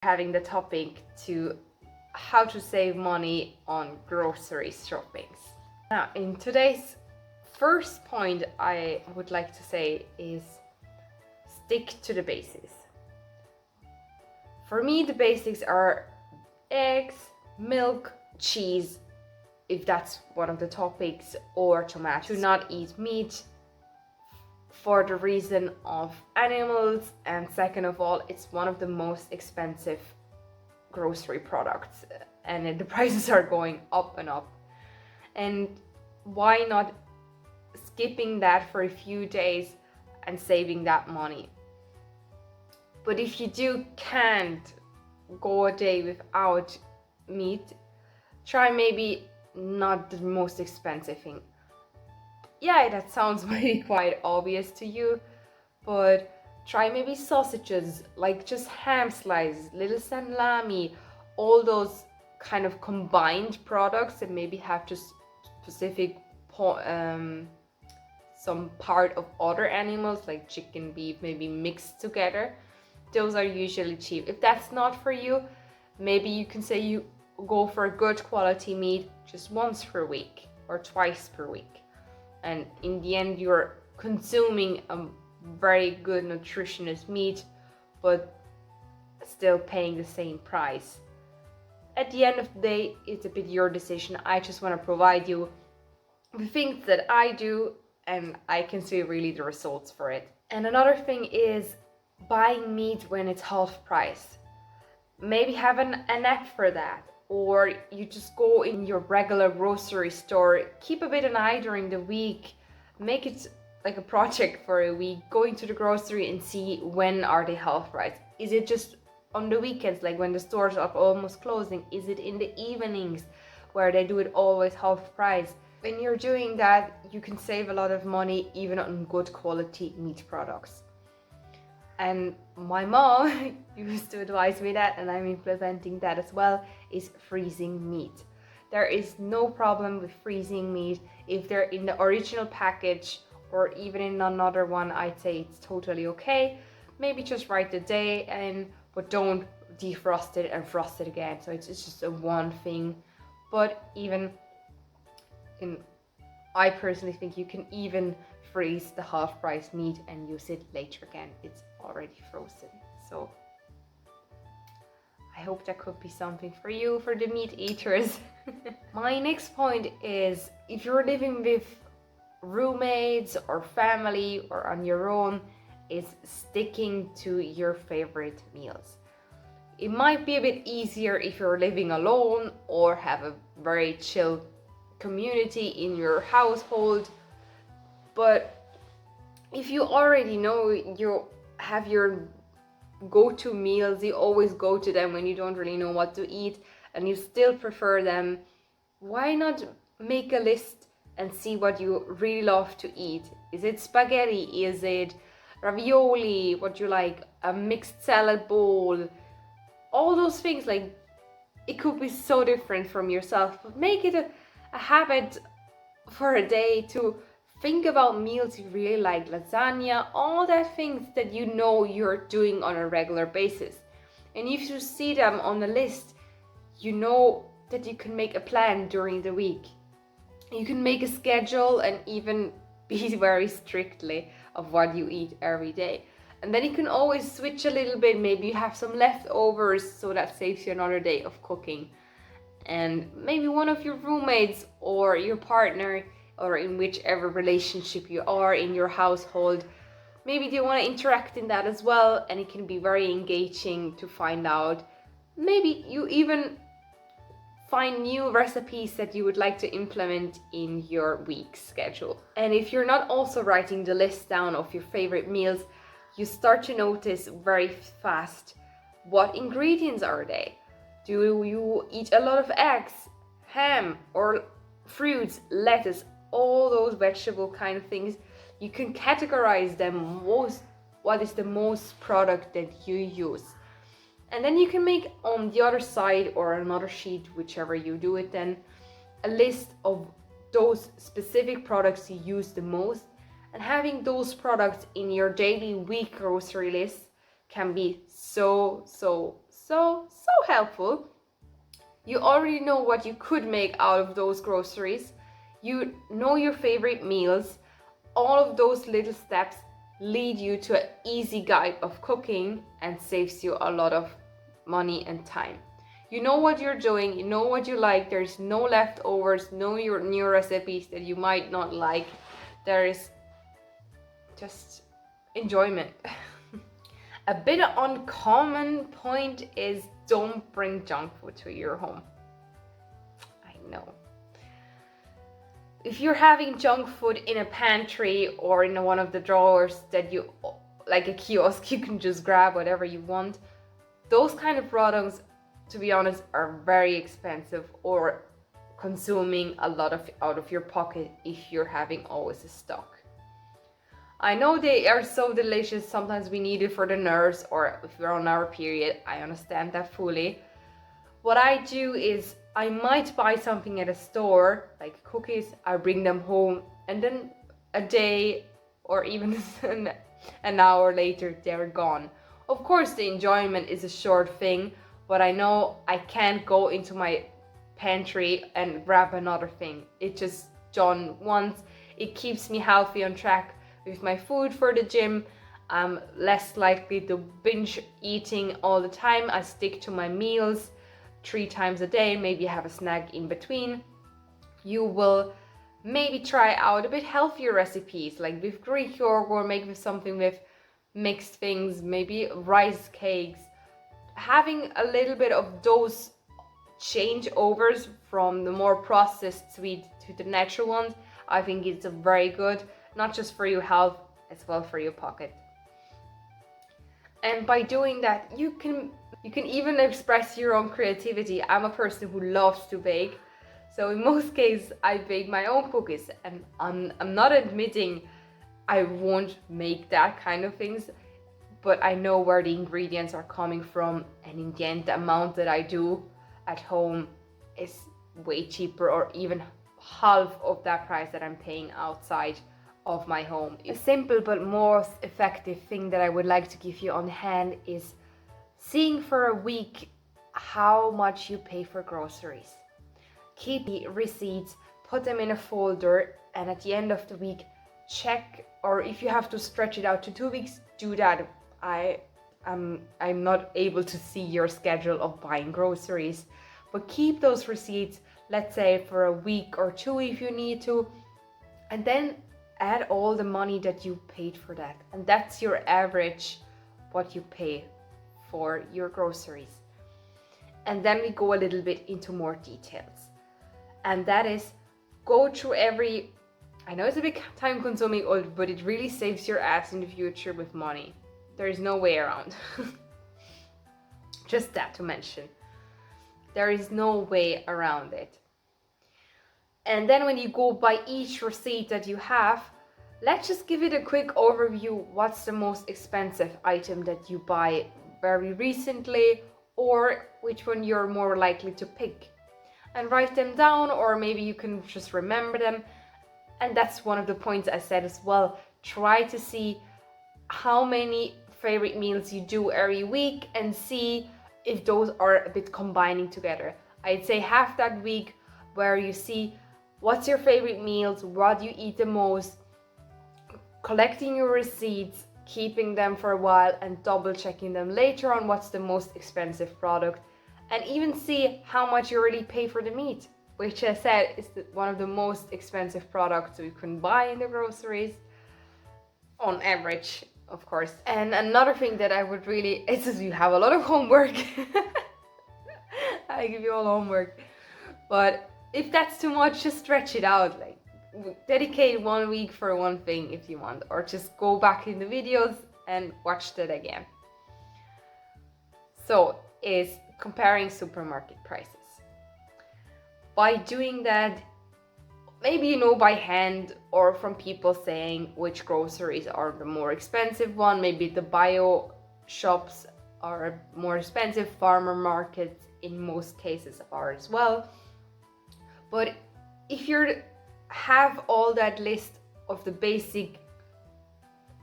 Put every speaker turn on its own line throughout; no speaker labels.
having the topic to how to save money on grocery shoppings. Now, in today's first point, I would like to say is stick to the basics. For me, the basics are eggs, milk, cheese, if that's one of the topics, or tomatoes. Do not eat meat for the reason of animals, and second of all, it's one of the most expensive grocery products, and the prices are going up and up. And why not skipping that for a few days and saving that money? But if you can't go a day without meat, try maybe not the most expensive thing. Yeah, that sounds maybe quite obvious to you, but try maybe sausages, like just ham slices, little salami, all those kind of combined products that maybe have just specific some part of other animals like chicken, beef, maybe mixed together. Those are usually cheap. If that's not for you, maybe you can say you go for a good quality meat just once per week or twice per week. And in the end, you're consuming a very good nutritionist meat, but still paying the same price. At the end of the day, it's a bit your decision. I just want to provide you the things that I do, and I can see really the results for it. And another thing is buying meat when it's half price. Maybe have an app for that, or you just go in your regular grocery store, keep a bit an eye during the week, make it like a project for a week, going to the grocery and see when are they half price. Is it just on the weekends, like when the stores are almost closing? Is it in the evenings where they do it always half price? When you're doing that, you can save a lot of money even on good quality meat products. And my mom used to advise me that, and I'm implementing that as well, is freezing meat. There is no problem with freezing meat. If they're in the original package or even in another one, I'd say it's totally okay. Maybe just write the day, but don't defrost it and frost it again. So it's just a one thing. But I personally think you can even freeze the half price meat and use it later again. It's already frozen. So I hope that could be something for you, for the meat eaters. My next point is, if you're living with roommates or family or on your own, is sticking to your favorite meals. It might be a bit easier if you're living alone or have a very chill community in your household, but if you already know you have your go-to meals, you always go to them when you don't really know what to eat and you still prefer them, why not make a list and see what you really love to eat? Is it spaghetti? Is it ravioli? What you like? A mixed salad bowl? All those things, like, it could be so different from yourself, but make it a habit for a day to think about meals you really like, lasagna, all that things that you know you're doing on a regular basis. And if you see them on the list, you know that you can make a plan during the week. You can make a schedule and even be very strictly of what you eat every day. And then you can always switch a little bit. Maybe you have some leftovers, so that saves you another day of cooking. And maybe one of your roommates or your partner, or in whichever relationship you are in your household, maybe they want to interact in that as well, and it can be very engaging to find out. Maybe you even find new recipes that you would like to implement in your week schedule. And if you're not also writing the list down of your favorite meals, you start to notice very fast what ingredients are they. Do you eat a lot of eggs, ham, or fruits, lettuce, all those vegetable kind of things? You can categorize them, what is the most product that you use. And then you can make on the other side or another sheet, whichever you do it then, a list of those specific products you use the most. And having those products in your daily week grocery list can be so so helpful. You already know what you could make out of those groceries. You know your favorite meals. All of those little steps lead you to an easy guide of cooking and saves you a lot of money and time. You know what you're doing, you know what you like, there's no leftovers, no your new recipes that you might not like. There is just enjoyment. A bit uncommon point is don't bring junk food to your home. I know. If you're having junk food in a pantry or in one of the drawers that you, like a kiosk, you can just grab whatever you want. Those kind of products, to be honest, are very expensive or consuming a lot out of your pocket if you're having always a stock. I know they are so delicious, sometimes we need it for the nurse or if we're on our period, I understand that fully. What I do is I might buy something at a store, like cookies, I bring them home and then a day or even an hour later they're gone. Of course the enjoyment is a short thing, but I know I can't go into my pantry and grab another thing. It's just done once. It keeps me healthy on track with my food for the gym. I'm less likely to binge eating all the time. I stick to my meals 3 times a day, maybe have a snack in between. You will maybe try out a bit healthier recipes, like with Greek yogurt, or make with something with mixed things, maybe rice cakes. Having a little bit of those changeovers from the more processed sweet to the natural ones, I think it's very good, not just for your health, as well for your pocket. And by doing that, you can even express your own creativity. I'm a person who loves to bake, so in most cases I bake my own cookies, and I'm not admitting I won't make that kind of things, but I know where the ingredients are coming from, and in the end the amount that I do at home is way cheaper, or even half of that price that I'm paying outside of my home. A simple but most effective thing that I would like to give you on hand is seeing for a week how much you pay for groceries. Keep the receipts, put them in a folder, and at the end of the week check, or if you have to stretch it out to 2 weeks, do that. I'm not able to see your schedule of buying groceries, but keep those receipts, let's say for a week or 2 if you need to, and then add all the money that you paid for that, and that's your average what you pay for your groceries. And then we go a little bit into more details, and that is go through every, I know it's a bit time consuming, but it really saves your ass in the future with money. There is no way around. Just that to mention. There is no way around it. And then when you go by each receipt that you have, let's just give it a quick overview. What's the most expensive item that you buy very recently, or which one you're more likely to pick? And write them down, or maybe you can just remember them. And that's one of the points I said as well. Try to see how many favorite meals you do every week and see if those are a bit combining together. I'd say have that week where you see what's your favorite meals, what you eat the most, collecting your receipts, keeping them for a while and double checking them later on what's the most expensive product, and even see how much you really pay for the meat, which I said is one of the most expensive products you can buy in the groceries on average, of course. And another thing that I would really, it's just you have a lot of homework. I give you all homework, but if that's too much, just stretch it out. Like dedicate 1 week for one thing if you want, or just go back in the videos and watch that again. So is comparing supermarket prices. By doing that, maybe you know by hand or from people saying which groceries are the more expensive one. Maybe the bio shops are more expensive, farmer markets in most cases are as well. But if you have all that list of the basic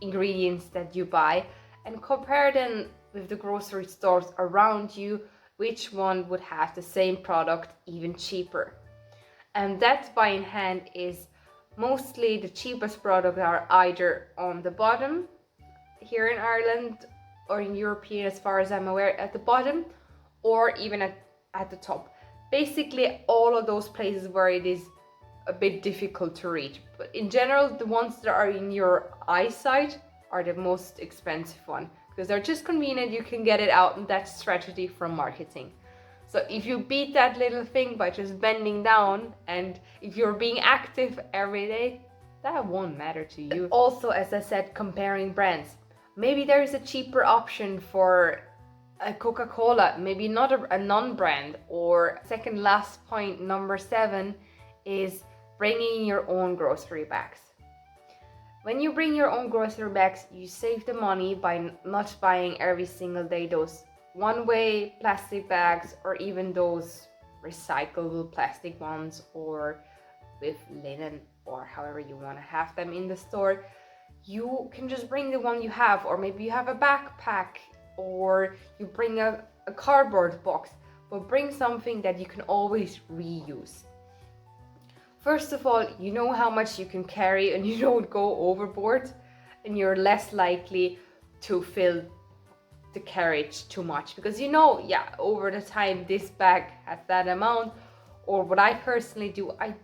ingredients that you buy and compare them with the grocery stores around you, which one would have the same product even cheaper. And that buy in hand is mostly the cheapest products are either on the bottom here in Ireland or in European, as far as I'm aware, at the bottom, or even at the top. Basically all of those places where it is a bit difficult to reach. But in general, the ones that are in your eyesight are the most expensive one, because they're just convenient, you can get it out, and that's strategy from marketing. So if you beat that little thing by just bending down, and if you're being active every day, that won't matter to you. Also, as I said, comparing brands. Maybe there is a cheaper option for a Coca-Cola, maybe not a non-brand. Or second last point, number 7, is bringing your own grocery bags. When you bring your own grocery bags, you save the money by not buying every single day those one-way plastic bags, or even those recyclable plastic ones, or with linen, or however you want to have them in the store. You can just bring the one you have, or maybe you have a backpack, or you bring a cardboard box, but bring something that you can always reuse. First of all, you know how much you can carry and you don't go overboard, and you're less likely to fill the carriage too much, because you know, yeah, over the time this bag has that amount. Or what I personally do, I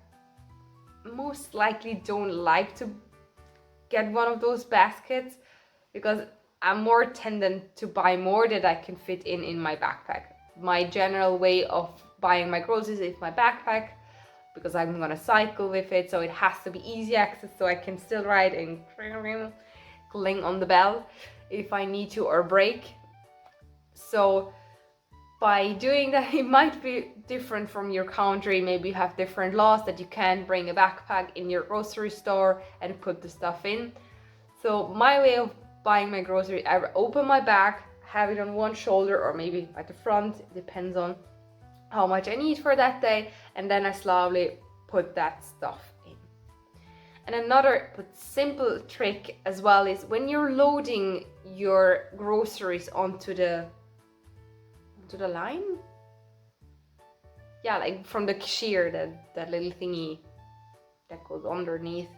most likely don't like to get one of those baskets, because I'm more tendent to buy more that I can fit in my backpack. My general way of buying my groceries is my backpack, because I'm gonna cycle with it, so it has to be easy access, so I can still ride and cling on the bell if I need to, or break. So by doing that, it might be different from your country. Maybe you have different laws that you can't bring a backpack in your grocery store and put the stuff in. So my way of buying my groceries, I open my bag, have it on one shoulder or maybe at the front, it depends on how much I need for that day, and then I slowly put that stuff in. And another but simple trick as well is when you're loading your groceries onto the line, yeah, like from the cashier, that little thingy that goes underneath,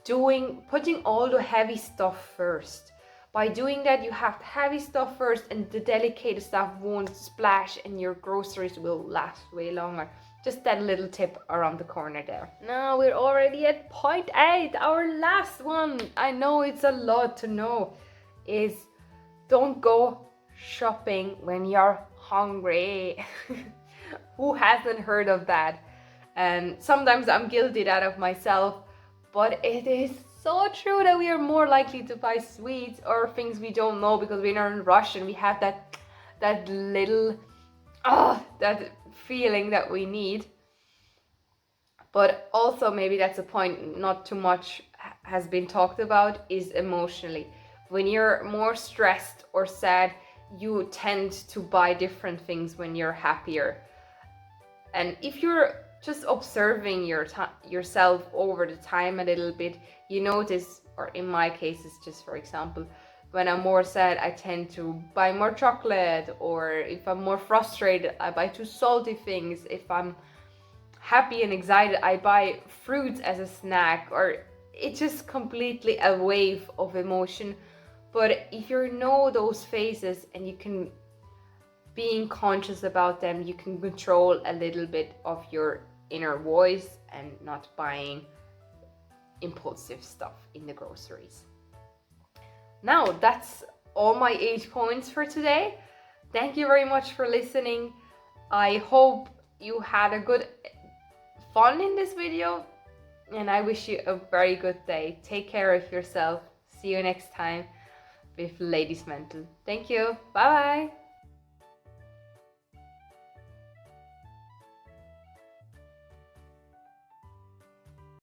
putting all the heavy stuff first. By doing that, you have the heavy stuff first, and the delicate stuff won't splash, and your groceries will last way longer. Just that little tip around the corner there. Now we're already at point 8, our last one. I know it's a lot to know, is don't go shopping when you're hungry. Who hasn't heard of that? And sometimes I'm guilty that of myself, but it is so true that we are more likely to buy sweets or things we don't know, because we're in a rush and we have that little that feeling that we need. But also, maybe that's a point not too much has been talked about, is emotionally. When you're more stressed or sad, you tend to buy different things when you're happier. And if you're just observing yourself over the time a little bit, you notice, or in my case, it's just for example, when I'm more sad, I tend to buy more chocolate, or if I'm more frustrated, I buy too salty things. If I'm happy and excited, I buy fruits as a snack, or it's just completely a wave of emotion. But if you know those phases and you can being conscious about them, you can control a little bit of your inner voice and not buying impulsive stuff in the groceries. Now that's all my 8 points for today. Thank you very much for listening. I hope you had a good fun in this video, and I wish you a very good day. Take care of yourself. See you next time with Ladies Mental. Thank you. Bye bye.